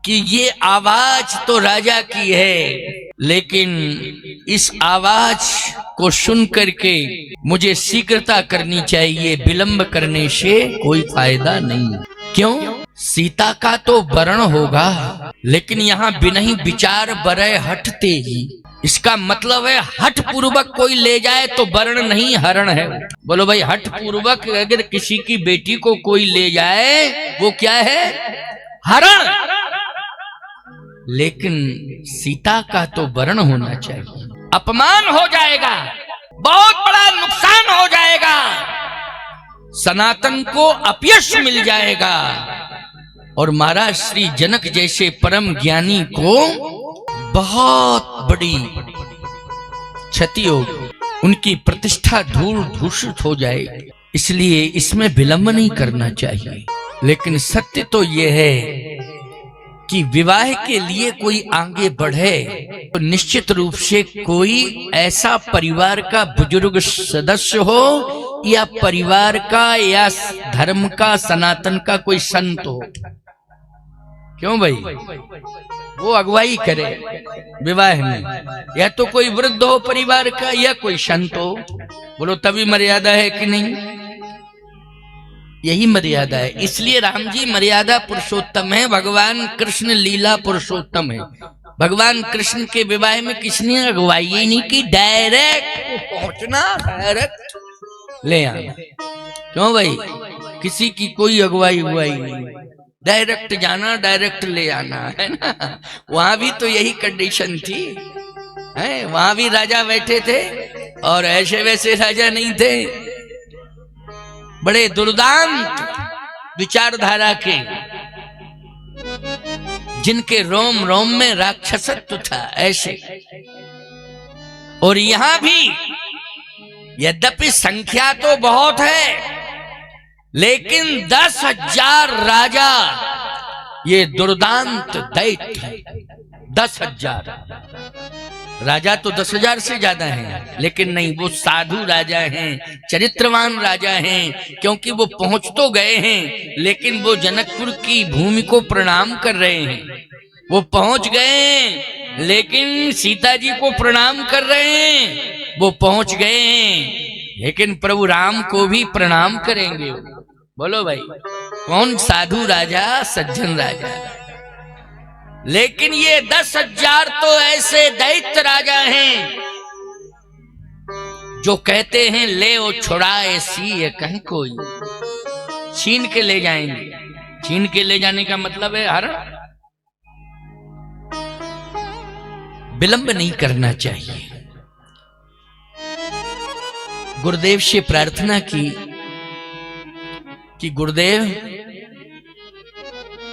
कि ये आवाज तो राजा की है, लेकिन इस आवाज को सुन करके मुझे शीघ्रता करनी चाहिए, विलंब करने से कोई फायदा नहीं। क्यों? सीता का तो वरण होगा, लेकिन यहाँ बिनहि विचार बरय हठ तेजी। इसका मतलब है हठ पूर्वक कोई ले जाए तो वरण नहीं हरण है। बोलो भाई, हठ पूर्वक अगर किसी की बेटी को कोई ले जाए वो क्या है? हरण। लेकिन सीता का तो वरण होना चाहिए। अपमान हो जाएगा, बहुत बड़ा नुकसान हो जाएगा, सनातन को अपयश मिल जाएगा, और महाराज श्री जनक जैसे परम ज्ञानी को बहुत बड़ी क्षति होगी, उनकी प्रतिष्ठा धूल धूषित हो जाएगी। इसलिए इसमें विलंब नहीं करना चाहिए। लेकिन सत्य तो यह है कि विवाह के लिए कोई आगे बढ़े तो निश्चित रूप से कोई ऐसा परिवार का बुजुर्ग सदस्य हो, या परिवार का या धर्म का सनातन का कोई संत हो। क्यों भाई? वो अगुवाई करे विवाह में, या तो कोई वृद्ध हो परिवार का या कोई संत हो। बोलो तभी मर्यादा है कि नहीं? यही मर्यादा है। इसलिए राम जी मर्यादा पुरुषोत्तम है, भगवान कृष्ण लीला पुरुषोत्तम है। भगवान कृष्ण के विवाह में किसने अगुवाई ही नहीं की, डायरेक्ट पहुंचना, डायरेक्ट ले आना। क्यों भाई? किसी की कोई अगुवाई नहीं, डायरेक्ट जाना, डायरेक्ट ले आना, है ना। वहां भी तो यही कंडीशन थी, है? वहां भी राजा बैठे थे और ऐसे वैसे राजा नहीं थे, बड़े दुर्दांत विचारधारा के, जिनके रोम रोम में राक्षसत्व था, ऐसे। और यहां भी यद्यपि संख्या तो बहुत है, लेकिन 10,000 राजा ये दुर्दांत दैत्य। 10,000 राजा तो 10,000 से ज्यादा हैं, लेकिन नहीं, वो साधु राजा हैं, चरित्रवान राजा हैं, क्योंकि वो पहुंच तो गए हैं, लेकिन वो जनकपुर की भूमि को प्रणाम कर रहे हैं। वो पहुंच गए, लेकिन सीता जी को प्रणाम कर रहे हैं। वो पहुंच गए हैं, लेकिन प्रभु राम को भी प्रणाम करेंगे। बोलो भाई, कौन साधु राजा, सज्जन राजा। लेकिन ये 10,000 तो ऐसे दैत्य राजा हैं जो कहते हैं ले ओ छुड़ाए सी कहीं कोई, छीन के ले जाएंगे। छीन के ले जाने का मतलब है हरण। विलंब नहीं करना चाहिए। गुरुदेव से प्रार्थना की कि गुरुदेव,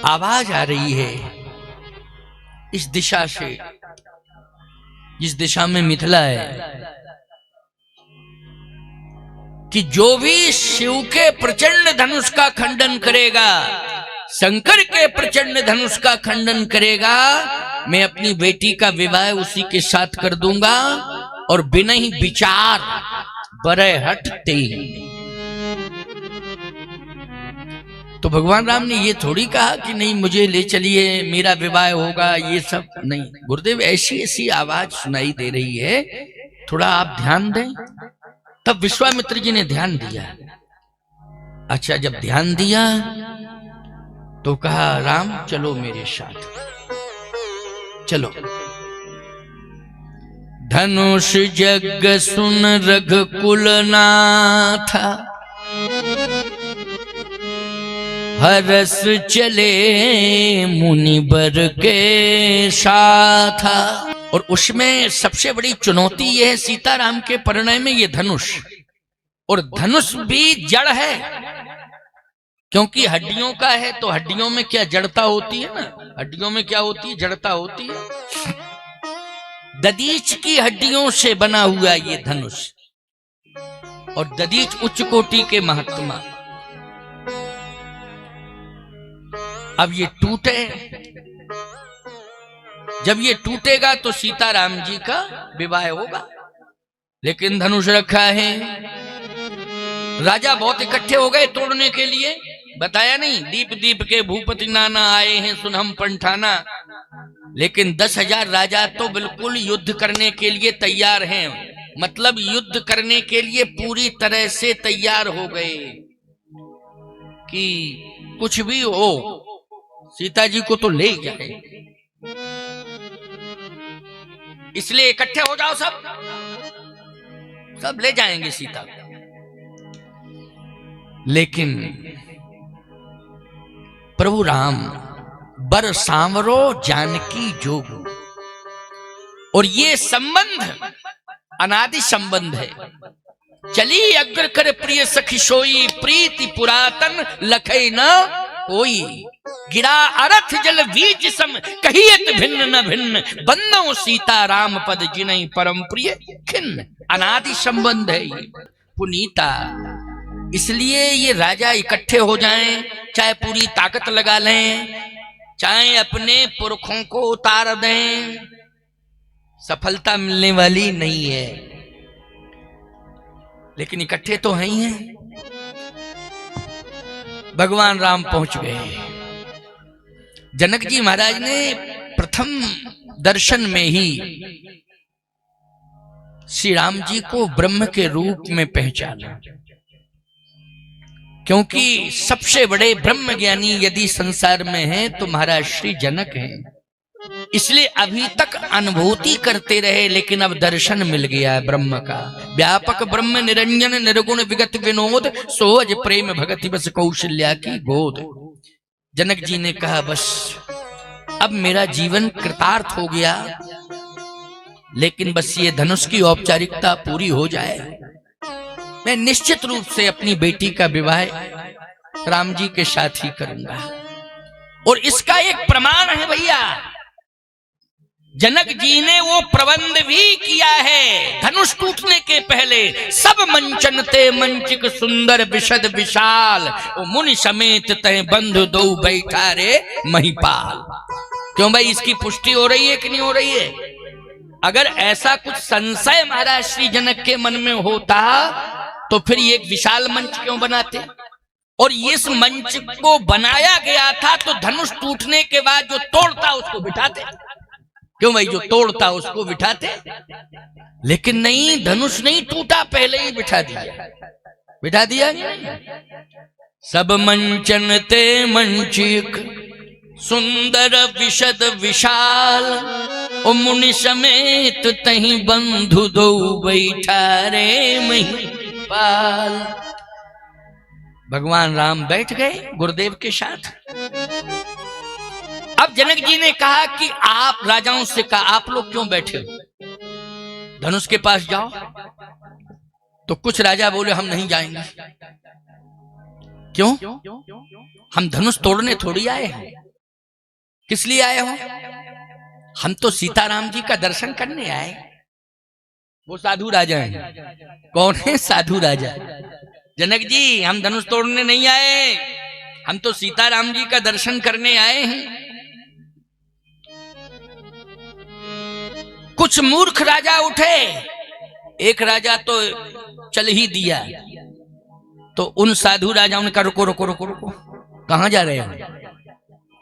आवाज आ रही है इस दिशा से, जिस दिशा में मिथिला है, कि जो भी शिव के प्रचंड धनुष का खंडन करेगा, शंकर के प्रचंड धनुष का खंडन करेगा, मैं अपनी बेटी का विवाह उसी के साथ कर दूंगा, और बिना ही विचार बरय हठ तेजी। तो भगवान राम ने ये थोड़ी कहा कि नहीं मुझे ले चलिए, मेरा विवाह होगा, ये सब नहीं। गुरुदेव ऐसी ऐसी आवाज सुनाई दे रही है, थोड़ा आप ध्यान दें। तब विश्वामित्र जी ने ध्यान दिया। अच्छा, जब ध्यान दिया तो कहा राम चलो मेरे साथ, चलो। धनुष जग सुन रघुकुल नाथा, हरस चले मुनिबर के साथ। और उसमें सबसे बड़ी चुनौती यह है सीताराम के परिणय में, ये धनुष। और धनुष भी जड़ है, क्योंकि हड्डियों का है, तो हड्डियों में क्या जड़ता होती है ना, हड्डियों में क्या होती है, जड़ता होती है। दधीच की हड्डियों से बना हुआ ये धनुष, और दधीच उच्च कोटि के महात्मा। अब ये टूटे, जब ये टूटेगा तो सीताराम जी का विवाह होगा। लेकिन धनुष रखा है, राजा बहुत इकट्ठे हो गए तोड़ने के लिए, बताया नहीं, दीप दीप के भूपति नाना आए हैं सुनहम पंठाना। लेकिन 10,000 राजा तो बिल्कुल युद्ध करने के लिए तैयार हैं, मतलब युद्ध करने के लिए पूरी तरह से तैयार हो गए कि कुछ भी हो सीता जी को तो ले जाए। इसलिए इकट्ठे हो जाओ, सब ले जाएंगे सीता। लेकिन प्रभु राम बर सांवरो जानकी जोग, और ये संबंध अनादि संबंध है। चली अग्र कर प्रिय सखी सोई, प्रीति पुरातन लखई न कोई। गिरा अरथ जल बीज सम, कहियत भिन्न न भिन्न, बंदो सीता राम पद जिनहि परम प्रिय खिन्न। अनादि संबंध है ये पुनीता। इसलिए ये राजा इकट्ठे हो जाएं, चाहे पूरी ताकत लगा लें, चाहे अपने पुरखों को उतार दें, सफलता मिलने वाली नहीं है। लेकिन इकट्ठे तो हैं ही हैं। भगवान राम पहुंच गए। जनक जी महाराज ने प्रथम दर्शन में ही श्री राम जी को ब्रह्म के रूप में पहचाना, क्योंकि सबसे बड़े ब्रह्म ज्ञानी यदि संसार में हैं तो महाराज श्री जनक हैं। इसलिए अभी तक अनुभूति करते रहे, लेकिन अब दर्शन मिल गया ब्रह्म का। व्यापक ब्रह्म निरंजन निर्गुण विगत विनोद, सोहज प्रेम भगति बस कौशल्या की गोद। जनक जी ने कहा बस अब मेरा जीवन कृतार्थ हो गया, लेकिन बस ये धनुष की औपचारिकता पूरी हो जाए, मैं निश्चित रूप से अपनी बेटी का विवाह राम जी के साथ ही करूंगा। और इसका एक प्रमाण है भैया, जनक जी ने वो प्रबंध भी किया है। धनुष टूटने के पहले सब मंचन ते मंचिक सुंदर विशद विशाल, ओ मुनि समेत तय बंधु दो बैठा रे महिपाल। क्यों भाई, इसकी पुष्टि हो रही है कि नहीं हो रही है? अगर ऐसा कुछ संशय महाराज श्री जनक के मन में होता तो फिर ये एक विशाल मंच क्यों बनाते? और इस मंच को बनाया गया था तो धनुष टूटने के बाद जो तोड़ता उसको बिठाते। क्यों भाई, जो तोड़ता उसको बिठाते। लेकिन नहीं, धनुष नहीं टूटा, पहले ही बिठा दिया। सब मंचन ते मंचिक सुंदर विशद विशाल, ओ मुनि समेत तही बंधु दो बैठा रे महिपाल। भगवान राम बैठ गए गुरुदेव के साथ। अब जनक जी ने कहा कि आप राजाओं से कहा, आप लोग क्यों बैठे हो, धनुष के पास जाओ। तो कुछ राजा बोले हम नहीं जाएंगे। क्यों? हम धनुष तोड़ने थोड़ी आए हैं। किस लिए आए हो? हम तो सीताराम जी का दर्शन करने आए। वो साधु राजा हैं। कौन है? साधु राजा। जनक जी हम धनुष तोड़ने नहीं आए, हम तो सीताराम जी का दर्शन करने आए हैं। कुछ मूर्ख राजा उठे, एक राजा तो चल ही दिया। तो उन साधु राजाओं ने कहा रुको रुको रुको रुको, कहां जा रहे हो?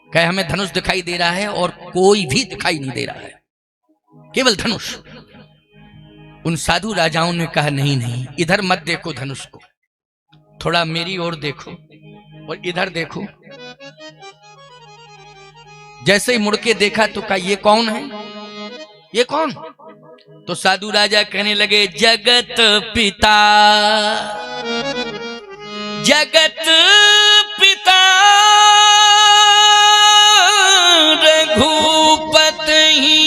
कहे हमें धनुष दिखाई दे रहा है और कोई भी दिखाई नहीं दे रहा है, केवल धनुष। उन साधु राजाओं ने कहा नहीं नहीं, इधर मत देखो धनुष को, थोड़ा मेरी ओर देखो और इधर देखो। जैसे ही मुड़ के देखा तो कहा ये कौन है, ये कौन? तो साधु राजा कहने लगे जगत पिता, जगत पिता रघुपत ही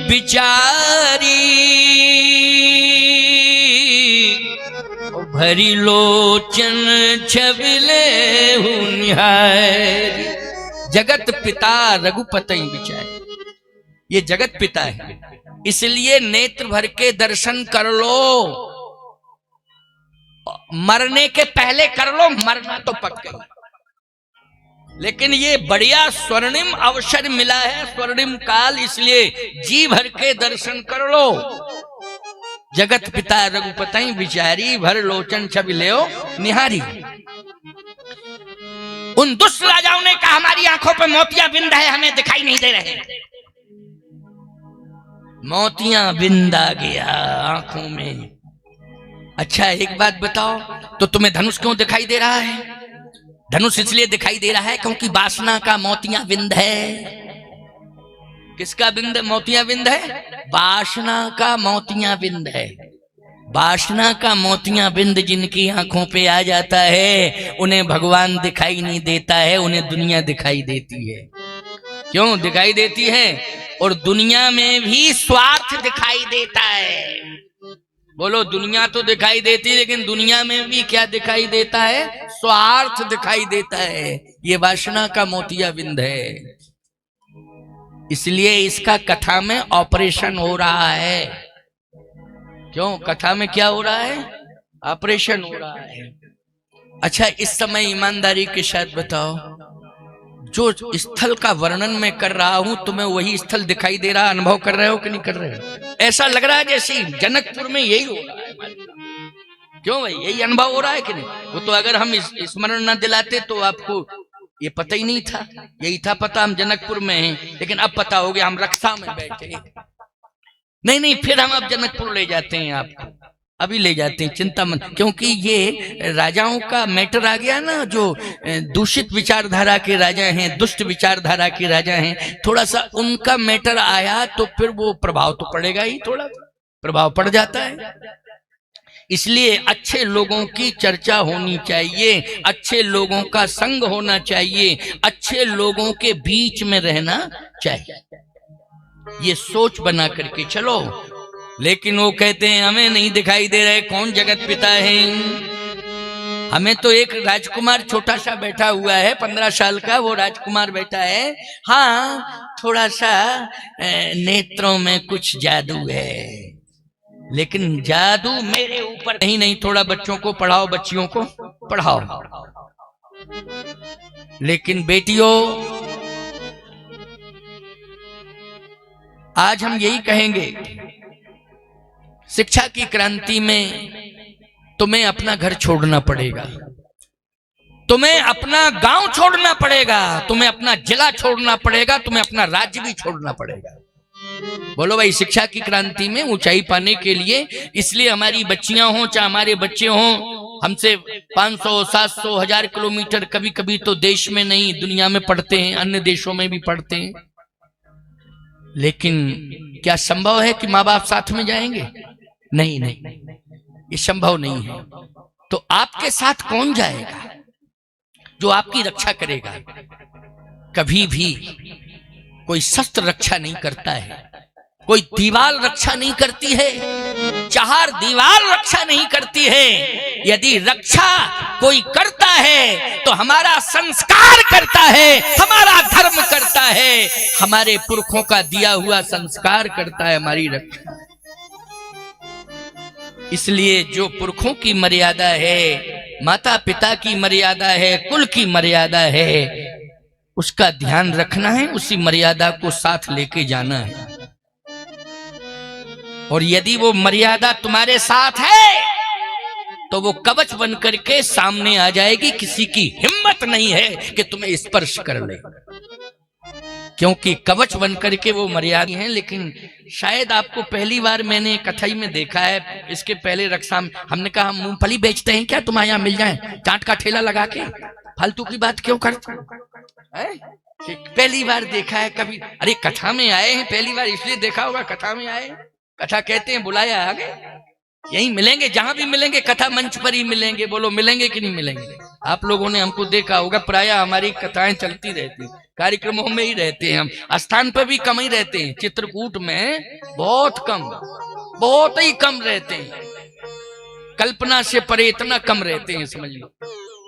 बिचारी, भरी लोचन छबिले निहारी। जगत पिता रघुपत ही बिचारी, ये जगत पिता है, इसलिए नेत्र भर के दर्शन कर लो। मरने के पहले कर लो, मरना तो पक्का। लेकिन ये बढ़िया स्वर्णिम अवसर मिला है, स्वर्णिम काल, इसलिए जी भर के दर्शन कर लो। जगत पिता रघुपति विचारी, भर लोचन छवि लेओ निहारी। उन दुष्ट राजाओं ने कहा हमारी आंखों पे मोतियां बिंद है, हमें दिखाई नहीं दे रहे। मोतियां बिंद आ गया आंखों में। अच्छा एक बात बताओ, तो तुम्हें धनुष क्यों दिखाई दे रहा है? धनुष इसलिए दिखाई दे रहा है क्योंकि वासना का मोतियां बिंद है। किसका बिंद मोतियां बिंद है? वासना का मोतियां बिंद है। वासना का मोतियां बिंद जिनकी आंखों पे आ जाता है, उन्हें भगवान दिखाई नहीं देता है, उन्हें दुनिया दिखाई देती है। क्यों दिखाई देती है? और दुनिया में भी स्वार्थ दिखाई देता है। बोलो, दुनिया तो दिखाई देती है, लेकिन दुनिया में भी क्या दिखाई देता है? स्वार्थ दिखाई देता है। ये वासना का मोतिया बिंद है। इसलिए इसका कथा में ऑपरेशन हो रहा है। क्यों? कथा में क्या हो रहा है? ऑपरेशन हो रहा है। अच्छा इस समय ईमानदारी के साथ बताओ, जो स्थल का वर्णन मैं कर रहा हूं, तुम्हें वही स्थल दिखाई दे रहा, अनुभव कर रहे हो कि नहीं कर रहे हो? ऐसा लग रहा है जैसे जनकपुर में यही हो रहा है। क्यों भाई, यही अनुभव हो रहा है कि नहीं? वो तो अगर हम स्मरण न दिलाते तो आपको ये पता ही नहीं था। यही था पता हम जनकपुर में हैं, लेकिन अब पता हो गया हम रक्षा में बैठे। नहीं, फिर हम अब जनकपुर ले जाते हैं आपको, अभी ले जाते हैं, चिंता मत। क्योंकि ये राजाओं का मैटर आ गया ना, जो दूषित विचारधारा के राजा हैं, दुष्ट विचारधारा के राजा हैं, थोड़ा सा उनका मैटर आया तो फिर वो प्रभाव तो पड़ेगा ही, थोड़ा प्रभाव पड़ जाता है। इसलिए अच्छे लोगों की चर्चा होनी चाहिए, अच्छे लोगों का संग होना चाहिए, अच्छे लोगों के बीच में रहना चाहिए। ये सोच बना करके चलो। लेकिन वो कहते हैं हमें नहीं दिखाई दे रहे कौन जगत पिता है। हमें तो एक राजकुमार छोटा सा बैठा हुआ है, 15 साल का वो राजकुमार बैठा है। हाँ थोड़ा सा नेत्रों में कुछ जादू है, लेकिन जादू मेरे ऊपर नहीं, थोड़ा बच्चों को पढ़ाओ, बच्चियों को पढ़ाओ। लेकिन बेटियों, आज हम यही कहेंगे, शिक्षा की क्रांति में तुम्हें अपना घर छोड़ना पड़ेगा, तुम्हें अपना गांव छोड़ना पड़ेगा, तुम्हें अपना जिला छोड़ना पड़ेगा, तुम्हें अपना राज्य भी छोड़ना पड़ेगा। बोलो भाई, शिक्षा की क्रांति में ऊंचाई पाने के लिए, इसलिए हमारी बच्चियां हों चाहे हमारे बच्चे हों, हमसे 500, 700, 1000 किलोमीटर, कभी कभी तो देश में नहीं दुनिया में पढ़ते हैं, अन्य देशों में भी पढ़ते हैं। लेकिन क्या संभव है कि माँ बाप साथ में जाएंगे? नहीं, ये संभव नहीं है। तो आपके साथ कौन जाएगा जो आपकी रक्षा करेगा? कभी भी कोई शस्त्र रक्षा नहीं करता है, कोई दीवार रक्षा नहीं करती है, चार दीवार रक्षा नहीं करती है। यदि रक्षा कोई करता है तो हमारा संस्कार करता है, हमारा धर्म करता है, हमारे पुरखों का दिया हुआ संस्कार करता है हमारी रक्षा। इसलिए जो पुरखों की मर्यादा है, माता पिता की मर्यादा है, कुल की मर्यादा है, उसका ध्यान रखना है, उसी मर्यादा को साथ लेके जाना है। और यदि वो मर्यादा तुम्हारे साथ है तो वो कवच बन करके सामने आ जाएगी, किसी की हिम्मत नहीं है कि तुम्हें स्पर्श कर ले, क्योंकि कवच बन करके वो मर्यादा है। लेकिन शायद आपको पहली बार मैंने कथई में देखा है, इसके पहले रक्षा में हमने कहा हम मूंगफली बेचते हैं क्या, तुम्हारे यहाँ मिल जाए, चाट का ठेला लगा के फालतू की बात क्यों करते हैं? पहली बार देखा है कभी? अरे कथा में आए हैं, पहली बार इसलिए देखा होगा, कथा में आए, कथा कहते हैं बुलाया आगे, यही मिलेंगे, जहां भी मिलेंगे कथा मंच पर ही मिलेंगे। बोलो मिलेंगे कि नहीं मिलेंगे? आप लोगों ने हमको देखा होगा, प्राय हमारी कथाएं चलती रहती, कार्यक्रमों में ही रहते हैं, हम स्थान पर भी कम ही रहते हैं, चित्रकूट में बहुत कम, बहुत ही कम रहते हैं, कल्पना से परे इतना कम रहते हैं, समझ लो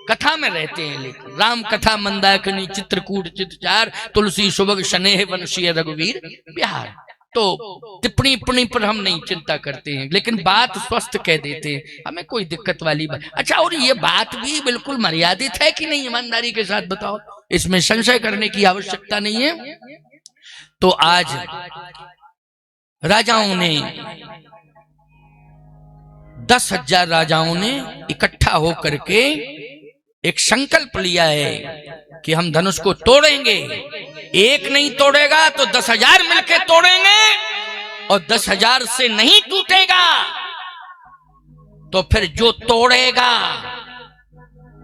कथा में रहते हैं। लेकिन राम कथा मंदाकिनी चित्रकूट चित्रचार तुलसी सुबह स्नेह वंशीय रघुवीर बिहार। तो टिप्पणी पर हम नहीं चिंता करते हैं, लेकिन बात स्वस्थ कह देते हैं, हमें कोई दिक्कत वाली बात। अच्छा, और ये बात भी बिल्कुल मर्यादित है कि नहीं, ईमानदारी के साथ बताओ, इसमें संशय करने की आवश्यकता नहीं है। तो आज राजाओं ने 10,000 राजाओं ने इकट्ठा होकर के एक संकल्प लिया है कि हम धनुष को तोड़ेंगे। एक नहीं तोड़ेगा तो 10,000 मिलकर तोड़ेंगे, और 10,000 से नहीं टूटेगा तो फिर जो तोड़ेगा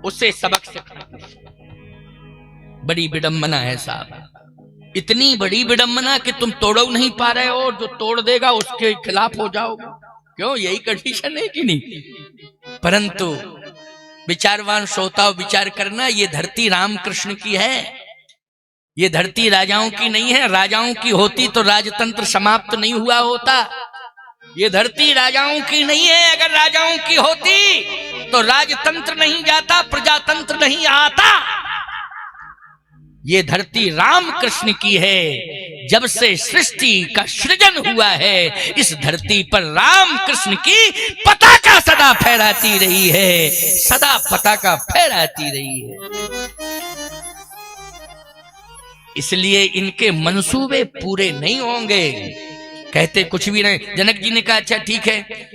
उसे सबक सिखाएंगे। बड़ी विडंबना है साहब, इतनी बड़ी विडंबना कि तुम तोड़ो नहीं पा रहे हो, जो तोड़ देगा उसके खिलाफ हो जाओगे। क्यों? यही कंडीशन है कि नहीं? परंतु विचारवान श्रोताओं विचार करना, ये धरती रामकृष्ण की है, ये धरती राजाओं की नहीं है। राजाओं की होती तो राजतंत्र समाप्त नहीं हुआ होता। ये धरती राजाओं की नहीं है, अगर राजाओं की होती तो राजतंत्र नहीं जाता, प्रजातंत्र नहीं आता। ये धरती रामकृष्ण की है। जब से सृष्टि का सृजन हुआ है, इस धरती पर रामकृष्ण की पताका सदा फहराती रही है, सदा पताका फहराती रही है। इसलिए इनके मंसूबे पूरे नहीं होंगे। कहते कुछ भी नहीं। जनक जी ने कहा अच्छा ठीक है,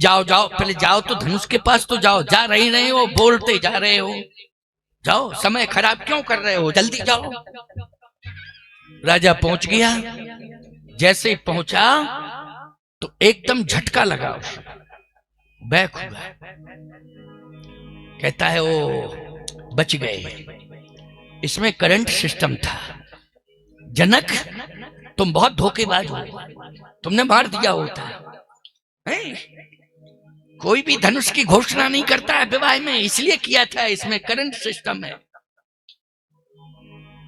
जाओ जाओ, पहले जाओ तो धनुष के पास तो जाओ। जा रहे हो, बोलते जा रहे हो, जाओ, समय खराब क्यों कर रहे हो, जल्दी जाओ। राजा पहुंच गया। जैसे ही पहुंचा तो एकदम झटका लगा, बैक हुआ। कहता है ओ बच गए, इसमें करंट सिस्टम था। जनक तुम बहुत धोखेबाज हो, तुमने मार दिया होता है। कोई भी धनुष की घोषणा नहीं करता है विवाह में, इसलिए किया था, इसमें करंट सिस्टम है।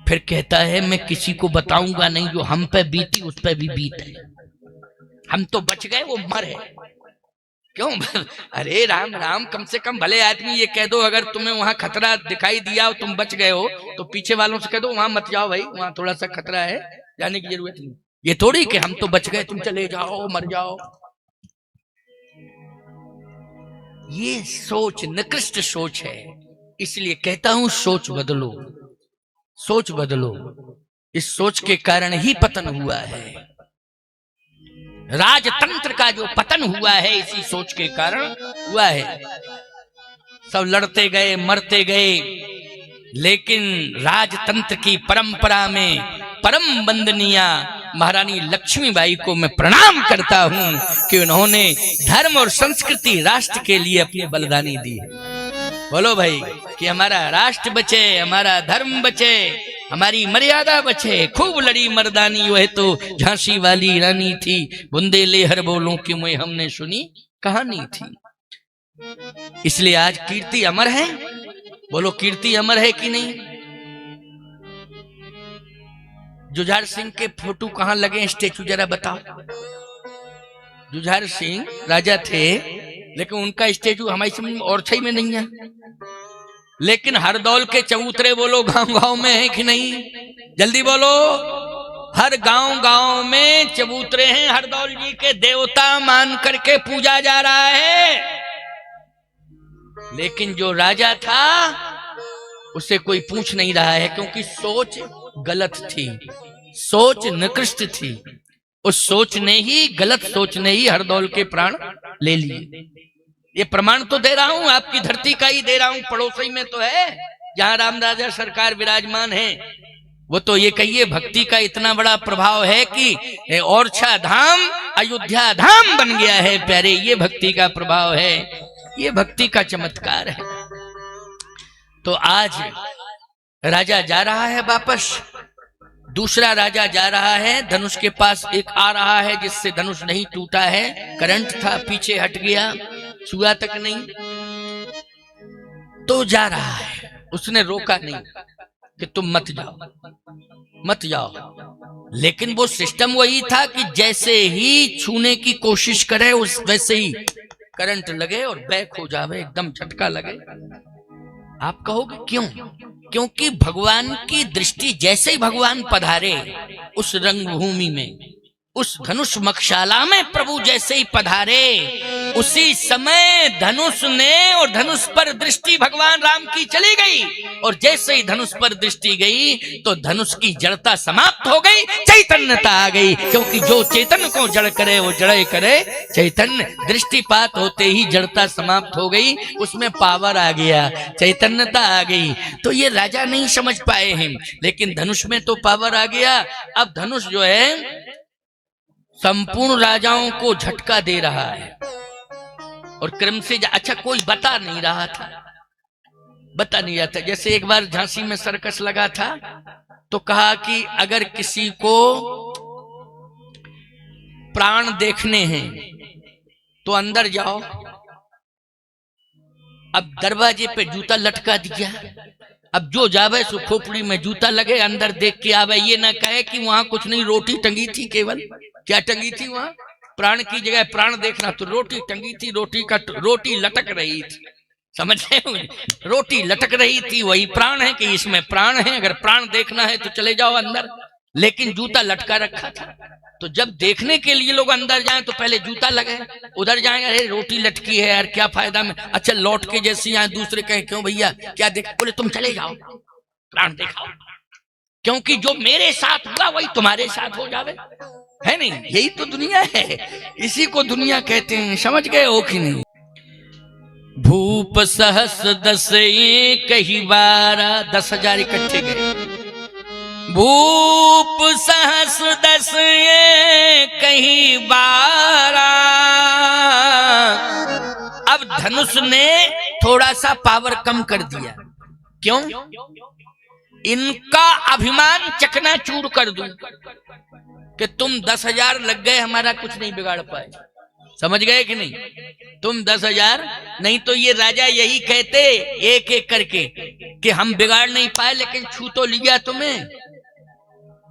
फिर कहता है मैं किसी को बताऊंगा नहीं, जो हम पे बीती उस पे भी बीत है। हम तो बच गए, वो मर है। क्यों? अरे राम राम, कम से कम भले आदमी ये कह दो, अगर तुम्हें वहां खतरा दिखाई दिया और तुम बच गए हो तो पीछे वालों से कह दो वहां मत जाओ भाई, वहां थोड़ा सा खतरा है, जाने की जरूरत नहीं। ये थोड़ी कि हम तो बच गए, तुम चले जाओ, मर जाओ। ये सोच निकृष्ट सोच है। इसलिए कहता हूं सोच बदलो, सोच बदलो। इस सोच के कारण ही पतन हुआ है। राजतंत्र का जो पतन हुआ है इसी सोच के कारण हुआ है। सब लड़ते गए, मरते गए, लेकिन राजतंत्र की परंपरा में परम वंदनीय महारानी लक्ष्मीबाई को मैं प्रणाम करता हूं कि उन्होंने धर्म और संस्कृति राष्ट्र के लिए अपनी बलिदानी दी है। बोलो भाई कि हमारा राष्ट्र बचे, हमारा धर्म बचे, हमारी मर्यादा बचे। खूब लड़ी मर्दानी, वह तो झांसी वाली रानी थी, बुंदेले हर बोलों की मुझे हमने सुनी कहानी थी। इसलिए आज कीर्ति अमर है। बोलो कीर्ति अमर है कि नहीं? जुझार सिंह के फोटो कहां लगे स्टेचू, जरा बताओ। जुझार सिंह राजा थे, लेकिन उनका स्टेचू हमारी समझ और छई में नहीं है। लेकिन हरदौल के चबूतरे बोलो गांव गांव में है कि नहीं? जल्दी बोलो। हर गांव गांव में चबूतरे हैं, हरदौल जी के देवता मान करके पूजा जा रहा है। लेकिन जो राजा था उसे कोई पूछ नहीं रहा है, क्योंकि सोच गलत थी, सोच निकृष्ट थी। उस सोच ने ही, गलत सोच ने ही हरदौल के प्राण ले लिए। ये प्रमाण तो दे रहा हूं, आपकी धरती का ही दे रहा हूं, पड़ोसी में तो है जहां राम राजा सरकार विराजमान है। वो तो ये कहिए भक्ति का इतना बड़ा प्रभाव है कि ओरछा धाम अयोध्या धाम बन गया है प्यारे। ये भक्ति का प्रभाव है, ये भक्ति का चमत्कार है। तो आज राजा जा रहा है वापस, दूसरा राजा जा रहा है, धनुष के पास एक आ रहा है जिससे धनुष नहीं टूटा है, करंट था, पीछे हट गया, छुआ तक नहीं, तो जा रहा है। उसने रोका नहीं कि तुम मत जाओ, मत जाओ। लेकिन वो सिस्टम वही था कि जैसे ही छूने की कोशिश करे उस वैसे ही करंट लगे और बैक हो जावे, एकदम झटका लगे। आप कहोगे क्यों? क्योंकि भगवान की दृष्टि, जैसे ही भगवान पधारे उस रंगभूमि में, उस धनुष मक्षाला में, प्रभु जैसे ही पधारे उसी समय धनुष ने और धनुष पर दृष्टि भगवान राम की चली गई, और जैसे ही धनुष पर दृष्टि गई तो धनुष की जड़ता समाप्त हो गई, चैतन्यता आ गई। क्योंकि जो चैतन्य को जड़ करे वो जड़े करे चैतन्य। दृष्टिपात होते ही जड़ता समाप्त हो गई, उसमें पावर आ गया, चैतन्यता आ गई। तो ये राजा नहीं समझ पाए हैं, लेकिन धनुष में तो पावर आ गया। अब धनुष जो है संपूर्ण राजाओं को झटका दे रहा है, और क्रम से अच्छा कोई बता नहीं रहा था। जैसे एक बार झांसी में सर्कस लगा था, तो कहा कि अगर किसी को प्राण देखने हैं तो अंदर जाओ। अब दरवाजे पे जूता लटका दिया। अब जो जावे सो खोपड़ी में जूता लगे, अंदर देख के आवे, ये ना कहे कि वहां कुछ नहीं, रोटी टंगी थी। केवल क्या टंगी थी वहां? प्राण की जगह प्राण देखना, तो रोटी टंगी थी। रोटी लटक रही थी, समझ रहे? रोटी लटक रही थी, वही प्राण है कि इसमें प्राण है। अगर प्राण देखना है तो चले जाओ अंदर, लेकिन जूता लटका रखा था। तो जब देखने के लिए लोग अंदर जाएं तो पहले जूता लगे, उधर जाएंगे, अरे रोटी लटकी है यार, क्या फायदा में। अच्छा लौट के जैसे यहाँ दूसरे कहे क्यों भैया क्या देख, बोले तुम चले जाओ प्राण दिखाओ, क्योंकि जो मेरे साथ हुआ वही तुम्हारे साथ हो जावे, है नहीं? यही तो दुनिया है, इसी को दुनिया कहते हैं। समझ गए हो कि नहीं? भूप सहस 10 कही 12, 10,000 इकट्ठे गए। भूप सहस 10 कही 12। अब धनुष ने थोड़ा सा पावर कम कर दिया। क्यों? इनका अभिमान चकनाचूर कर दूं कि तुम 10,000 लग गए, हमारा कुछ नहीं बिगाड़ पाए। समझ गए कि नहीं? तुम 10,000 नहीं तो ये राजा यही कहते एक एक करके कि हम बिगाड़ नहीं पाए, लेकिन छू तो लिया तुम्हें,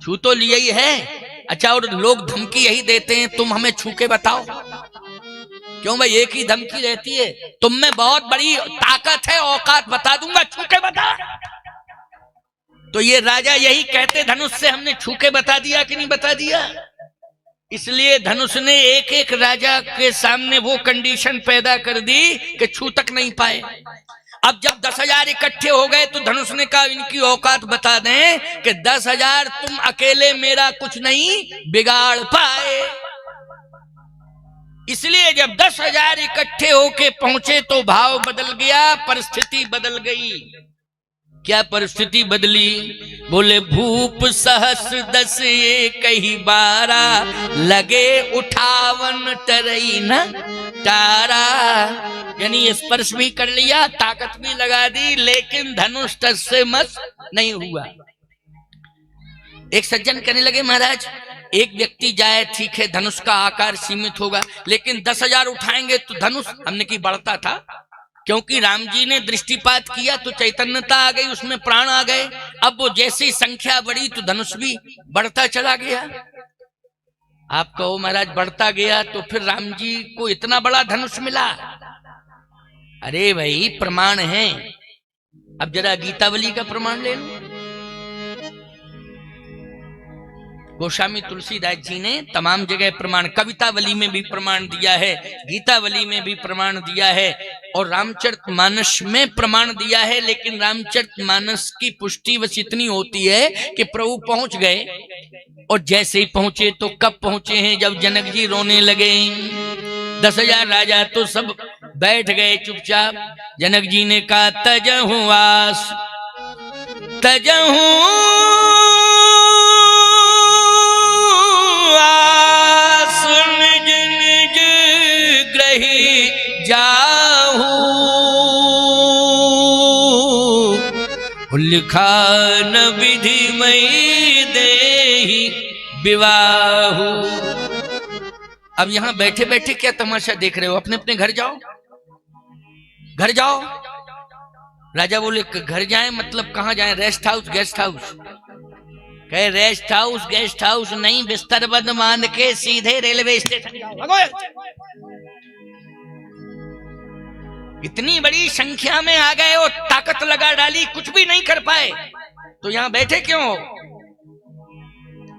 छू तो लिया ही है। अच्छा, और लोग धमकी यही देते हैं, तुम हमें छू के बताओ। क्यों भाई? एक ही धमकी रहती है, तुम में बहुत बड़ी ताकत है, औकात बता दूंगा, छू के बता। तो ये राजा यही कहते धनुष से, हमने छू के बता दिया कि नहीं बता दिया। इसलिए धनुष ने एक एक राजा के सामने वो कंडीशन पैदा कर दी कि छू तक नहीं पाए। अब जब 10,000 इकट्ठे हो गए तो धनुष ने कहा इनकी औकात बता दें कि 10,000 तुम अकेले मेरा कुछ नहीं बिगाड़ पाए। इसलिए जब 10,000 इकट्ठे होके पहुंचे तो भाव बदल गया, परिस्थिति बदल गई। क्या परिस्थिति बदली? बोले भूप सहस 10 कही 12, लगे उठावन टरई न तारा। यानी स्पर्श भी कर लिया, ताकत भी लगा दी, लेकिन धनुष टस से मस नहीं हुआ। एक सज्जन कहने लगे महाराज एक व्यक्ति जाए ठीक है, धनुष का आकार सीमित होगा, लेकिन 10,000 उठाएंगे तो धनुष, हमने की बढ़ता था, क्योंकि राम जी ने दृष्टिपात किया तो चैतन्यता आ गई, उसमें प्राण आ गए। अब वो जैसी संख्या बढ़ी तो धनुष भी बढ़ता चला गया। आप कहो महाराज बढ़ता गया तो फिर राम जी को इतना बड़ा धनुष मिला? अरे भाई प्रमाण है। अब जरा गीतावली का प्रमाण ले लो। गोस्वामी तुलसीदास जी ने तमाम जगह प्रमाण, कवितावली में भी प्रमाण दिया है, गीतावली में भी प्रमाण दिया है, और रामचरितमानस में प्रमाण दिया है। लेकिन रामचरितमानस की पुष्टि बस इतनी होती है कि प्रभु पहुंच गए, और जैसे ही पहुंचे तो कब पहुंचे हैं? जब जनक जी रोने लगे। 10,000 राजा तो सब बैठ गए चुपचाप। जनक जी ने कहा तजहु आस तजहु निज निज ग्रही जाहू, लिखा न विधि मई देहि विवाहु। अब यहां बैठे बैठे क्या तमाशा देख रहे हो? अपने अपने घर जाओ, घर जाओ। राजा बोले घर जाएं मतलब कहां जाएं? Rest house guest house? कहे रेस्ट हाउस गेस्ट हाउस नहीं, बिस्तर बंद मान के सीधे रेलवे स्टेशन जाओ। इतनी बड़ी संख्या में आ गए और ताकत लगा डाली, कुछ भी नहीं कर पाए, तो यहां बैठे क्यों हो?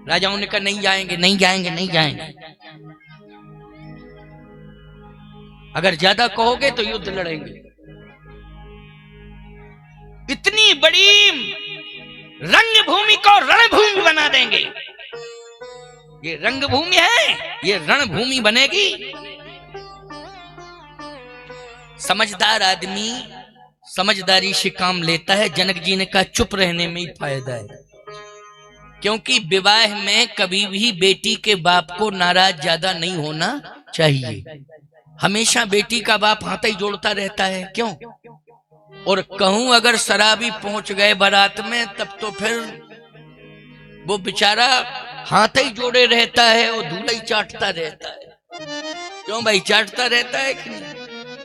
राजाओं ने कहा नहीं जाएंगे नहीं जाएंगे नहीं जाएंगे। अगर ज्यादा कहोगे तो युद्ध लड़ेंगे। इतनी बड़ी रंगभूमि को रणभूमि बना देंगे। ये रंगभूमि है, ये रणभूमि बनेगी। समझदार आदमी समझदारी से काम लेता है। जनक जी ने कहा चुप रहने में ही फायदा है, क्योंकि विवाह में कभी भी बेटी के बाप को नाराज ज्यादा नहीं होना चाहिए। हमेशा बेटी का बाप हाथ ही जोड़ता रहता है। क्यों? और कहूं अगर शराबी पहुंच गए बारात में, तब तो फिर वो बेचारा हाथ ही जोड़े रहता है और धूला ही चाटता रहता है। क्यों भाई? चाटता रहता है कि नहीं?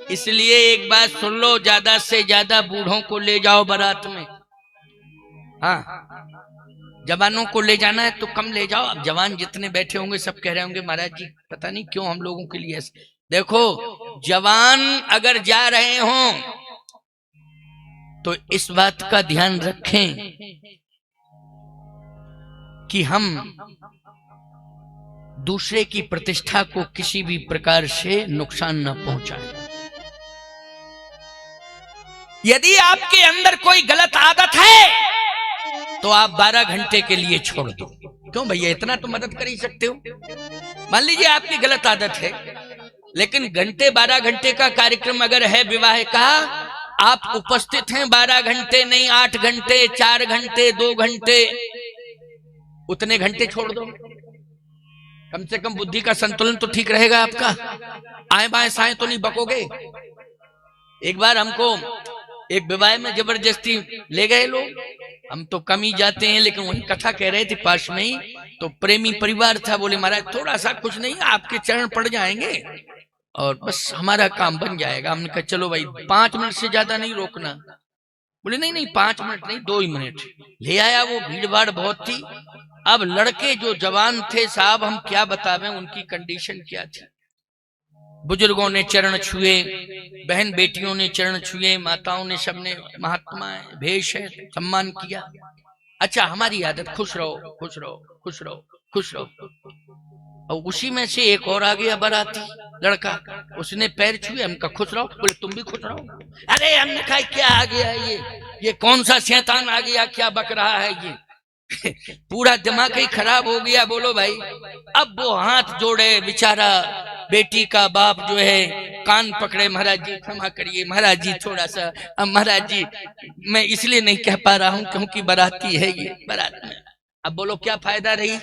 इसलिए एक बात सुन लो, ज्यादा से ज्यादा बूढ़ों को ले जाओ बारात में। हाँ, जवानों को ले जाना है तो कम ले जाओ। अब जवान जितने बैठे होंगे सब कह रहे होंगे महाराज जी पता नहीं क्यों हम लोगों के लिए ऐसे। देखो, जवान अगर जा रहे हों तो इस बात का ध्यान रखें कि हम दूसरे की प्रतिष्ठा को किसी भी प्रकार से नुकसान न पहुंचाएं। यदि आपके अंदर कोई गलत आदत है तो आप 12 घंटे के लिए छोड़ दो। क्यों भैया? इतना तो मदद कर ही सकते हो। मान लीजिए आपकी गलत आदत है, लेकिन 12 घंटे का कार्यक्रम अगर है विवाह का, आप उपस्थित हैं 12 घंटे नहीं, 8 घंटे, 4 घंटे, 2 घंटे, उतने घंटे छोड़ दो। कम से कम बुद्धि का संतुलन तो ठीक रहेगा आपका। आए बाएं साएं तो नहीं बकोगे। एक बार हमको एक विवाह में जबरदस्ती ले गए लोग। हम तो कम ही जाते हैं, लेकिन वही कथा कह रहे थे पास में ही, तो प्रेमी परिवार था। बोले महाराज थोड़ा सा कुछ नहीं, आपके चरण पड़ जाएंगे और बस हमारा काम बन जाएगा। हमने कहा चलो भाई 5 मिनट से ज्यादा नहीं रोकना। बोले नहीं नहीं 5 मिनट नहीं 2 ही मिनट। ले आया। वो भीड़ भाड़ बहुत थी। अब लड़के जो जवान थे साहब, हम क्या बतावें उनकी कंडीशन क्या थी। बुजुर्गों ने चरण छुए, बहन बेटियों ने चरण छुए, माताओं ने, सबने महात्मा भेष है सम्मान किया। अच्छा, हमारी आदत खुश रहो खुश रहो खुश रहो खुश रहो। और उसी में से एक और आ गया बाराती लड़का, उसने पैर छुए, हमका खुश रहो। बोले तुम भी खुश रहो। अरे हमने कहा क्या आ गया ये कौन सा शैतान आ गया, क्या बक रहा है ये। पूरा दिमाग ही खराब हो गया। बोलो भाई, अब वो हाथ जोड़े बेचारा बेटी का बाप जो है, कान पकड़े, महाराज जी क्षमा करिए, महाराज जी थोड़ा सा, अब महाराज जी मैं इसलिए नहीं कह पा रहा हूं क्योंकि बाराती है ये बारात में। अब बोलो क्या फायदा रही।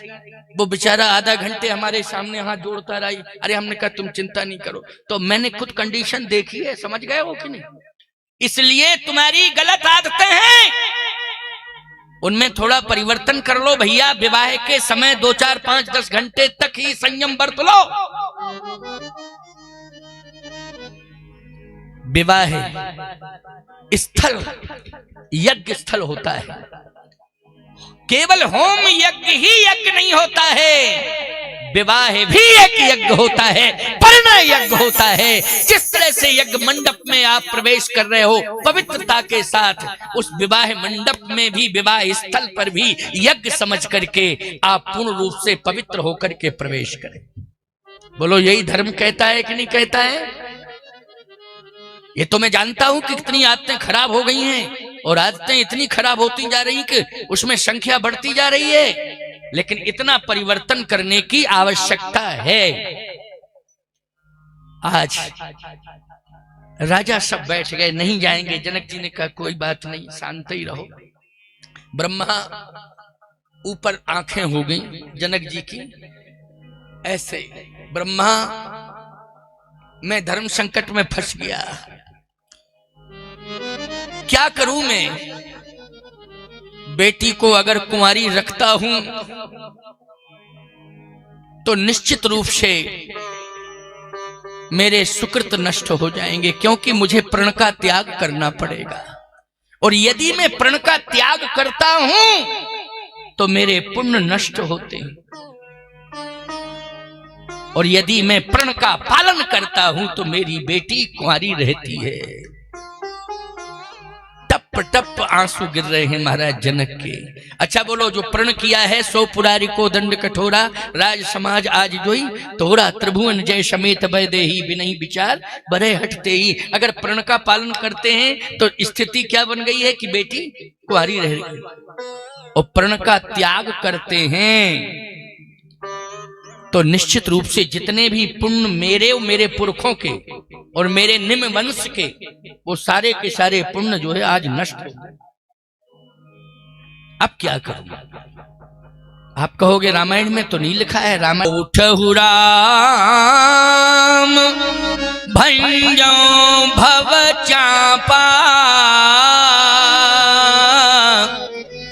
वो बेचारा आधा घंटे हमारे सामने हाथ जोड़ता रही। अरे हमने कहा तुम चिंता नहीं करो। तो मैंने खुद कंडीशन देखी है, समझ गए हो कि नहीं। इसलिए तुम्हारी गलत आदतें हैं, उनमें थोड़ा परिवर्तन कर लो भैया। विवाह के समय 2, 4, 5, 10 घंटे तक ही संयम बरत लो। विवाह स्थल यज्ञ स्थल होता है। केवल होम यज्ञ ही यज्ञ नहीं होता है, विवाह भी एक यज्ञ होता है, परिणय यज्ञ होता है। जिस तरह से यज्ञ मंडप में आप प्रवेश कर रहे हो पवित्रता के साथ, उस विवाह मंडप में भी, विवाह स्थल पर भी यज्ञ समझ करके आप पूर्ण रूप से पवित्र होकर के प्रवेश करें। बोलो यही धर्म कहता है कि नहीं कहता है। ये तो मैं जानता हूं कि कितनी आदतें खराब हो गई हैं, और आदतें इतनी खराब होती जा रही कि उसमें संख्या बढ़ती जा रही है, लेकिन इतना परिवर्तन करने की आवश्यकता है। आज राजा सब बैठ गए, नहीं जाएंगे। जनक जी ने कहा कोई बात नहीं, शांत ही रहो। ब्रह्मा ऊपर आंखें हो गई जनक जी की। ऐसे ब्रह्मा, मैं धर्म संकट में फंस गया, क्या करूं मैं। बेटी को अगर कुंवारी रखता हूं तो निश्चित रूप से मेरे सुकृत नष्ट हो जाएंगे, क्योंकि मुझे प्रण का त्याग करना पड़ेगा। और यदि मैं प्रण का त्याग करता हूं तो मेरे पुण्य नष्ट होते हैं, और यदि मैं प्रण का पालन करता हूं तो मेरी बेटी कुंवारी रहती है। टप टप आंसू गिर रहे हैं महाराज जनक के। अच्छा बोलो, जो प्रण किया है सो पुरारी को दंड कठोरा, राज समाज आज जोई तोरा, त्रिभुवन जय समेत भय देही बिनहि विचार बरे हटते ही। अगर प्रण का पालन करते हैं तो स्थिति क्या बन गई है कि बेटी कुंवारी रह रही, और प्रण का त्याग करते हैं तो निश्चित रूप से जितने भी पुण्य मेरे और मेरे पुरखों के और मेरे निम्न वंश के, वो सारे के सारे पुण्य जो है आज नष्ट हो गए। अब क्या करूं? आप कहोगे रामायण में तो नहीं लिखा है। रामायण उठहु राम भंजो भव चापा,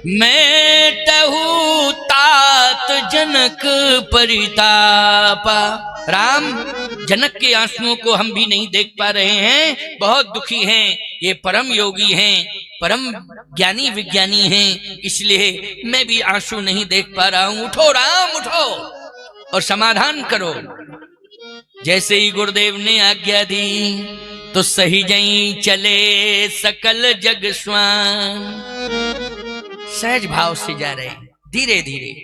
मैं तहु तात जनक परितापा। राम, जनक के आंसुओं को हम भी नहीं देख पा रहे हैं, बहुत दुखी हैं। ये परम योगी हैं, परम ज्ञानी विज्ञानी हैं, इसलिए मैं भी आंसू नहीं देख पा रहा हूं। उठो राम, उठो और समाधान करो। जैसे ही गुरुदेव ने आज्ञा दी तो सही जई चले सकल जग स्वान। सहज भाव से जा रहे हैं, धीरे धीरे,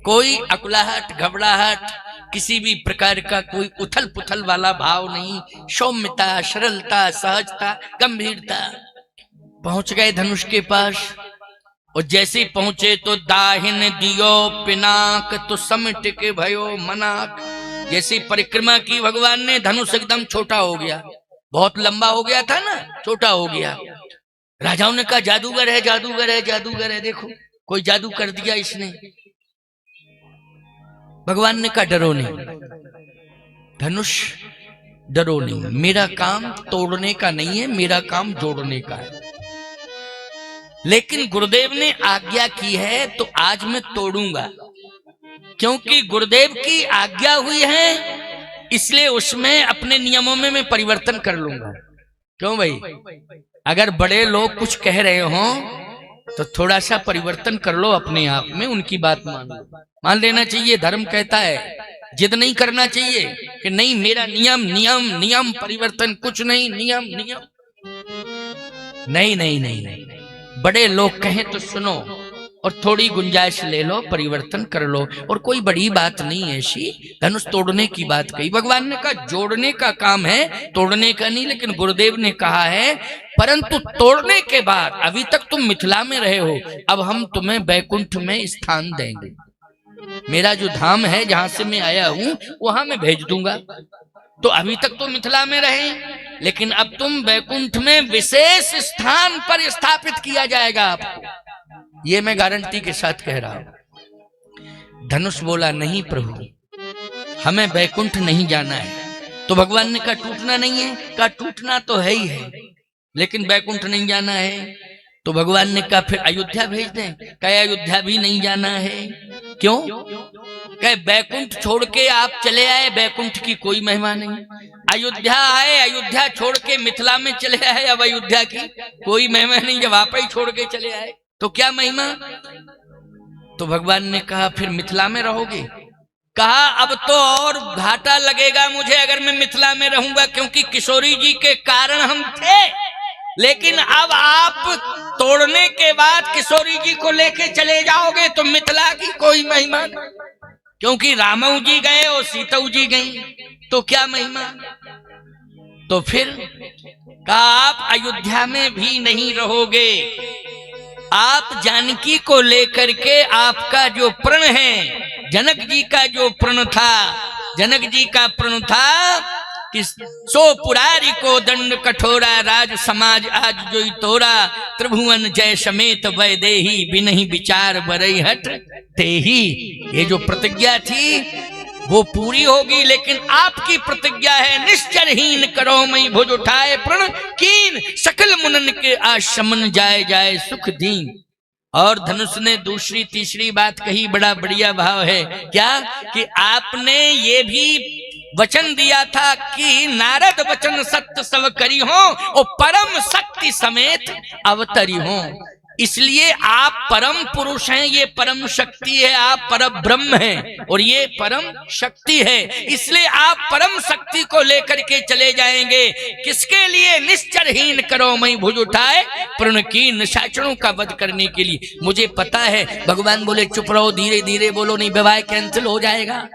कोई अकुलाहट घबराहट किसी भी प्रकार का कोई उथल पुथल वाला भाव नहीं, सौम्यता, सरलता, सहजता, गंभीरता। पहुंच गए धनुष के पास, और जैसे पहुंचे तो दाहिन दियो पिनाक, तो समिट के भयो मनाक। जैसे परिक्रमा की भगवान ने, धनुष एकदम छोटा हो गया, बहुत लंबा हो गया था ना, छोटा हो गया। राजाओं ने कहा जादूगर है, जादूगर है, जादूगर है, देखो कोई जादू कर दिया इसने। भगवान ने कहा डरो नहीं, धनुष डरो नहीं, मेरा काम तोड़ने का नहीं है, मेरा काम जोड़ने का है। लेकिन गुरुदेव ने आज्ञा की है तो आज मैं तोड़ूंगा, क्योंकि गुरुदेव की आज्ञा हुई है, इसलिए उसमें अपने नियमों में मैं परिवर्तन कर लूंगा। क्यों भाई? अगर बड़े लोग कुछ कह रहे हो तो थोड़ा सा परिवर्तन कर लो अपने आप में, उनकी बात मान लेना चाहिए। धर्म कहता है, जिद नहीं करना चाहिए कि नहीं मेरा नियम नियम नियम, परिवर्तन कुछ नहीं, नियम नियम नहीं नहीं नहीं नहीं। बड़े लोग कहें तो सुनो और थोड़ी गुंजाइश ले लो, परिवर्तन कर लो, और कोई बड़ी बात नहीं है ऐसी। धनुष तोड़ने की बात कही, भगवान ने कहा जोड़ने का काम है, तोड़ने का नहीं। लेकिन गुरुदेव ने कहा है परंतु तोड़ने के बाद, अभी तक तुम मिथिला में रहे हो, अब हम तुम्हें बैकुंठ में स्थान देंगे। मेरा जो धाम है जहां से मैं आया हूं वहां मैं भेज दूंगा। तो अभी तक तो मिथिला में रहे, लेकिन अब तुम बैकुंठ में विशेष स्थान पर स्थापित किया जाएगा आपको, ये मैं गारंटी के साथ कह रहा हूं। धनुष बोला नहीं प्रभु, हमें बैकुंठ नहीं जाना है। तो भगवान ने कहा टूटना नहीं है, कहा टूटना तो है ही है, लेकिन बैकुंठ नहीं जाना है। तो भगवान ने कहा फिर अयोध्या भेज दें, कहा अयोध्या भी नहीं जाना है। क्यों? कहे बैकुंठ छोड़ के आप चले आए, बैकुंठ की कोई महिमा नहीं। अयोध्या आए, अयोध्या छोड़ के मिथिला में चले आए, अब अयोध्या की कोई महिमा नहीं, जब आप ही छोड़ के चले आए तो क्या महिमा। तो भगवान ने कहा फिर मिथिला में रहोगे? कहा अब तो और घाटा लगेगा मुझे अगर मैं मिथिला में रहूंगा, क्योंकि किशोरी जी के कारण हम थे, लेकिन अब आप तोड़ने के बाद किशोरी जी को लेके चले जाओगे तो मिथिला की कोई महिमा नहीं, क्योंकि रामऊ जी गए और सीतऊ जी गई, तो क्या महिमा। तो फिर कहा आप अयोध्या में भी नहीं रहोगे, आप जानकी को लेकर के, आपका जो प्रण है, जनक जी का जो प्रण था, जनक जी का प्रण था कि सो पुरारी को दंड कठोरा, राज समाज आज जोई तोरा, त्रिभुवन जय समेत वै देही बिनहि विचार बरई हट तेही। ये जो प्रतिज्ञा थी वो पूरी होगी, लेकिन आपकी प्रतिज्ञा है निश्चरहीन करो मई भुज उठाए प्रण कीन, सकल मुनन के आशमन जाए जाए सुख दीन। और धनुष ने दूसरी तीसरी बात कही, बड़ा बढ़िया भाव है क्या, कि आपने ये भी वचन दिया था कि नारद वचन सत्य सब करी हो और परम शक्ति समेत अवतरी हो। इसलिए आप परम पुरुष हैं, ये परम शक्ति है, आप परम ब्रह्म हैं और ये परम शक्ति है। इसलिए आप परम शक्ति को लेकर के चले जाएंगे। किसके लिए? निश्चरहीन करो मई भुज उठाए, प्रण की निशाचरों का वध करने के लिए। मुझे पता है भगवान बोले चुप रहो, धीरे धीरे बोलो, नहीं विवाह कैंसिल हो जाएगा,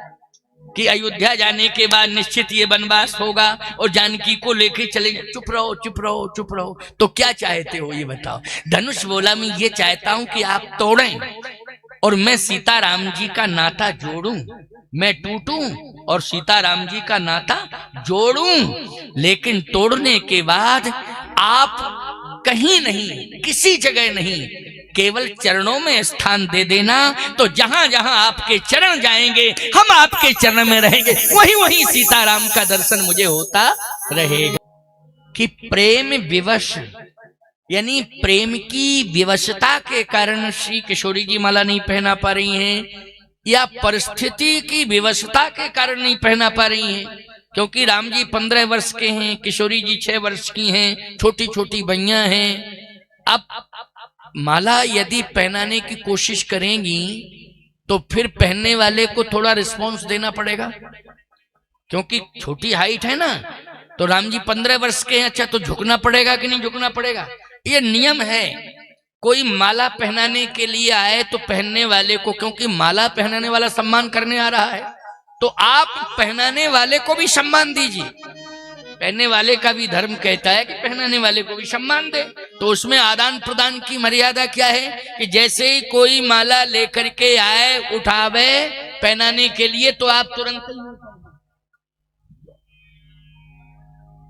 कि अयोध्या जाने के बाद निश्चित ये वनवास होगा और जानकी को लेके चले। चुप रहो चुप रहो चुप रहो। तो क्या चाहते हो ये बताओ? धनुष बोला मैं ये चाहता हूं कि आप तोड़ें और मैं सीताराम जी का नाता जोड़ूं, मैं टूटूं और सीताराम जी का नाता जोड़ूं। लेकिन तोड़ने के बाद आप कहीं नहीं, किसी जगह नहीं, केवल चरणों में स्थान दे देना। तो जहां जहां आपके चरण जाएंगे हम आपके चरण में रहेंगे, वहीं वहीं सीताराम का दर्शन मुझे होता रहेगा। कि प्रेम विवश, यानी प्रेम की विवशता के कारण श्री किशोरी जी माला नहीं पहना पा रही हैं, या परिस्थिति की विवशता के कारण नहीं पहना पा रही हैं। क्योंकि राम जी 15 वर्ष के हैं, किशोरी जी 6 वर्ष की हैं, छोटी छोटी भैया हैं। अब माला यदि पहनाने की कोशिश करेंगी तो फिर पहनने वाले को थोड़ा रिस्पॉन्स देना पड़ेगा, क्योंकि छोटी हाइट है ना। तो राम जी 15 वर्ष के हैं, अच्छा तो झुकना पड़ेगा कि नहीं झुकना पड़ेगा? ये नियम है। कोई माला पहनाने के लिए आए तो पहनने वाले को, क्योंकि माला पहनाने वाला सम्मान करने आ रहा है, तो आप पहनाने वाले को भी सम्मान दीजिए। पहनने वाले का भी धर्म कहता है कि पहनाने वाले को भी सम्मान दे। तो उसमें आदान प्रदान की मर्यादा क्या है कि जैसे ही कोई माला लेकर के आए, उठावे पहनाने के लिए, तो आप तुरंत,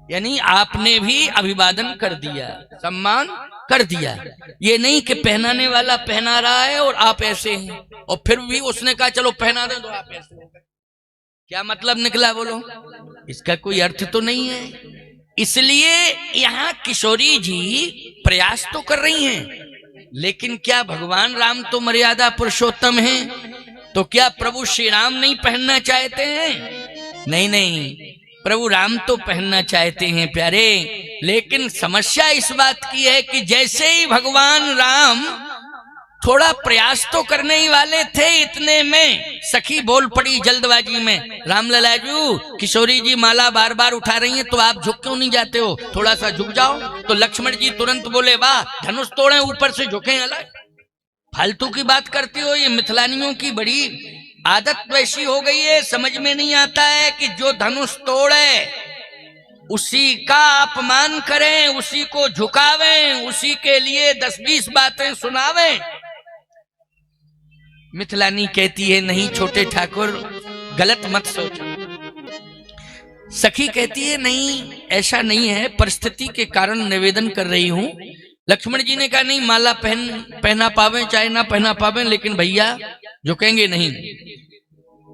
यानी आपने भी अभिवादन कर दिया, सम्मान कर दिया। ये नहीं कि पहनाने वाला पहना रहा है और आप ऐसे हैं, और फिर भी उसने कहा चलो पहना दे तो आप ऐसे हो गए। क्या मतलब निकला बोलो? इसका कोई अर्थ तो नहीं है। इसलिए यहाँ किशोरी जी प्रयास तो कर रही हैं, लेकिन क्या भगवान राम तो मर्यादा पुरुषोत्तम हैं, तो क्या प्रभु श्री राम नहीं पहनना चाहते हैं? नहीं नहीं, प्रभु राम तो पहनना चाहते हैं प्यारे। लेकिन समस्या इस बात की है कि जैसे ही भगवान राम थोड़ा प्रयास तो करने ही वाले थे, इतने में सखी बोल पड़ी जल्दबाजी में, रामललाजू किशोरी जी माला बार बार उठा रही हैं, तो आप झुक क्यों नहीं जाते हो? थोड़ा सा झुक जाओ। तो लक्ष्मण जी तुरंत बोले वाह, धनुष तोड़े ऊपर से झुके अलग। फालतू की बात करती हो। ये मिथिलानियों की बड़ी आदत वैसी हो गई है, समझ में नहीं आता है कि जो धनुष तोड़े उसी का अपमान करें, उसी को झुकावें, उसी के लिए 10-20 बातें सुनावें। मिथिलानी कहती है नहीं छोटे ठाकुर, गलत मत सोचो। सखी कहती है नहीं ऐसा नहीं है, परिस्थिति के कारण निवेदन कर रही हूं। लक्ष्मण जी ने कहा नहीं, माला पहना पावे चाहे ना पहना पावे, लेकिन भैया झुकेंगे नहीं।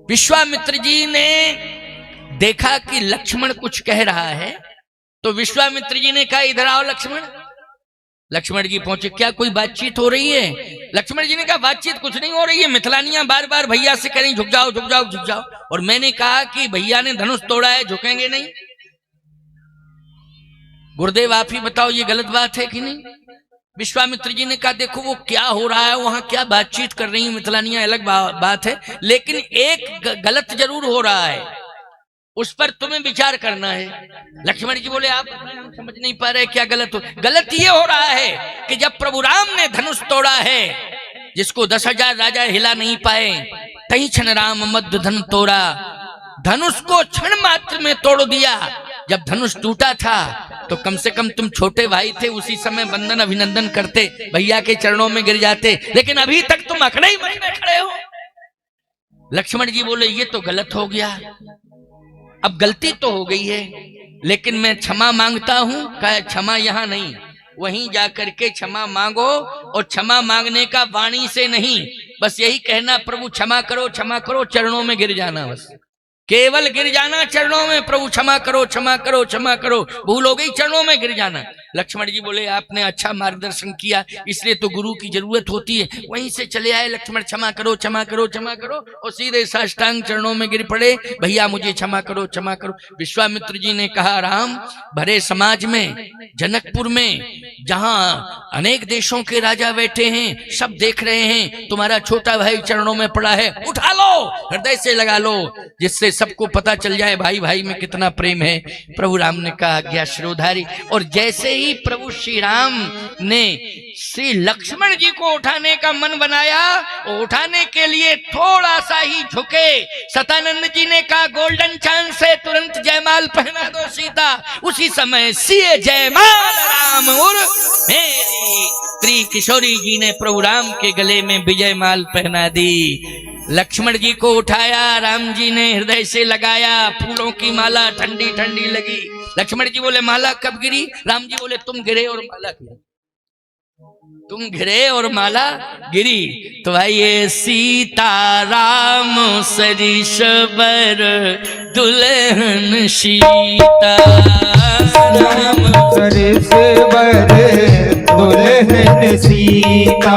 विश्वामित्र जी ने देखा कि लक्ष्मण कुछ कह रहा है, तो विश्वामित्र जी ने कहा इधर आओ लक्ष्मण। लक्ष्मण जी पहुंचे, क्या कोई बातचीत हो रही है? लक्ष्मण जी ने कहा बातचीत कुछ नहीं हो रही है, मिथिलानियां बार बार भैया से कह रही झुक जाओ झुक जाओ झुक जाओ, और मैंने कहा कि भैया ने धनुष तोड़ा है, झुकेंगे नहीं। गुरुदेव आप ही बताओ ये गलत बात है कि नहीं? विश्वामित्र जी ने कहा देखो वो क्या हो रहा है, वहां क्या बातचीत कर रही है मिथिलानियां अलग बात है, लेकिन एक गलत जरूर हो रहा है, उस पर तुम्हें विचार करना है। लक्ष्मण जी बोले आप समझ नहीं पा रहे क्या गलत हो? गलत ये हो रहा है कि जब प्रभु राम ने धनुष तोड़ा है, जिसको 10,000 राजा हिला नहीं पाए, तही क्षण राम मध्य धन तोड़ा, धनुष को क्षण मात्र में तोड़ दिया। जब धनुष टूटा था तो कम से कम तुम छोटे भाई थे, उसी समय वंदन अभिनंदन करते, भैया के चरणों में गिर जाते, लेकिन अभी तक तुम अखड़े ही मन में खड़े हो। लक्ष्मण जी बोले ये तो गलत हो गया। अब गलती तो हो गई है, लेकिन मैं क्षमा मांगता हूं। कहा क्षमा यहाँ नहीं, वहीं जाकर के क्षमा मांगो, और क्षमा मांगने का वाणी से नहीं, बस यही कहना प्रभु क्षमा करो, चरणों में गिर जाना, बस केवल गिर जाना चरणों में, प्रभु क्षमा करो क्षमा करो क्षमा करो, भूल हो गई चरणों में गिर जाना। लक्ष्मण जी बोले आपने अच्छा मार्गदर्शन किया, इसलिए तो गुरु की जरूरत होती है। वहीं से चले आए लक्ष्मण, क्षमा करो क्षमा करो क्षमा करो, और सीधे साष्टांग चरणों में गिर पड़े, भैया मुझे क्षमा करो क्षमा करो। विश्वामित्र जी ने कहा राम, भरे समाज में, जनकपुर में, जहां अनेक देशों के राजा बैठे हैं, सब देख रहे हैं, तुम्हारा छोटा भाई चरणों में पड़ा है, उठा लो, हृदय से लगा लो, जिससे सबको पता चल जाए भाई भाई में कितना प्रेम है। प्रभु राम ने कहा आज्ञा शिरोधारी। और जैसे ही प्रभु श्री राम ने श्री लक्ष्मण जी को उठाने का मन बनाया, उठाने के लिए थोड़ा सा ही झुके, सतानंद जी ने कहा गोल्डन चांस से तुरंत जयमाल पहना दो सीता। उसी समय सिए जयमाल राम और मेरी स्त्री किशोरी जी ने प्रभु राम के गले में विजयमाल पहना दी। लक्ष्मण जी को उठाया, राम जी ने हृदय से लगाया, फूलों की माला ठंडी ठंडी लगी। लक्ष्मण जी बोले माला कब गिरी? राम जी बोले तुम गिरे और माला गिरी, तुम गिरे और माला गिरी। तो भाई ये सीता राम सरिस बर दुल्हन सीता, राम सरिस बर दुल्हन सीता,